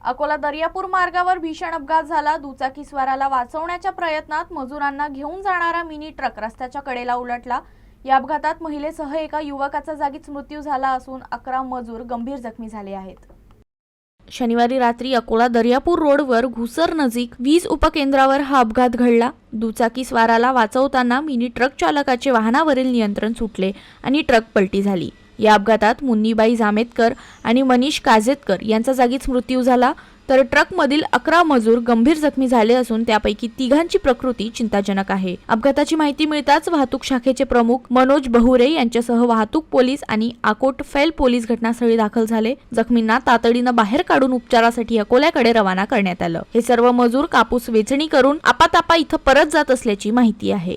अकोला दर्यापूर मार्गावर भीषण अपघात झाला। दुचाकीस्वाराला वाचवण्याच्या प्रयत्नात मजुरांना घेऊन जाणारा मिनी ट्रक रस्त्याच्या कडेला उलटला। या अपघातात महिलेसह एका युवकाचा जागीच मृत्यू झाला असून 11 मजूर गंभीर जखमी झाले आहेत। शनिवारी रात्री अकोला दर्यापूर रोडवर घुसर नजीक वीज उपकेंद्रावर हा अपघात घडला। दुचाकीस्वाराला वाचवताना मिनी ट्रक चालकाचे वाहनावरील नियंत्रण सुटले आणि ट्रक पलटी झाली। या अपघातात मुन्नीबाई जामेतकर आणि मनीष काजेतकर यांचा जागीच मृत्यू झाला, तर ट्रकमधील 11 मजूर गंभीर जखमी झाले असून त्यापैकी 3घांची प्रकृती चिंताजनक आहे। अपघाताची माहिती मिळताच वाहतूक शाखेचे प्रमुख मनोज बहुरे यांच्यासह वाहतूक पोलीस आणि आकोट फैल पोलीस घटनास्थळी दाखल झाले। जखमींना तातडीने बाहेर काढून उपचारासाठी अकोल्याकडे रवाना करण्यात आलं। हे सर्व मजूर कापूस वेचणी करून आपातापा इथं परत जात असल्याची माहिती आहे।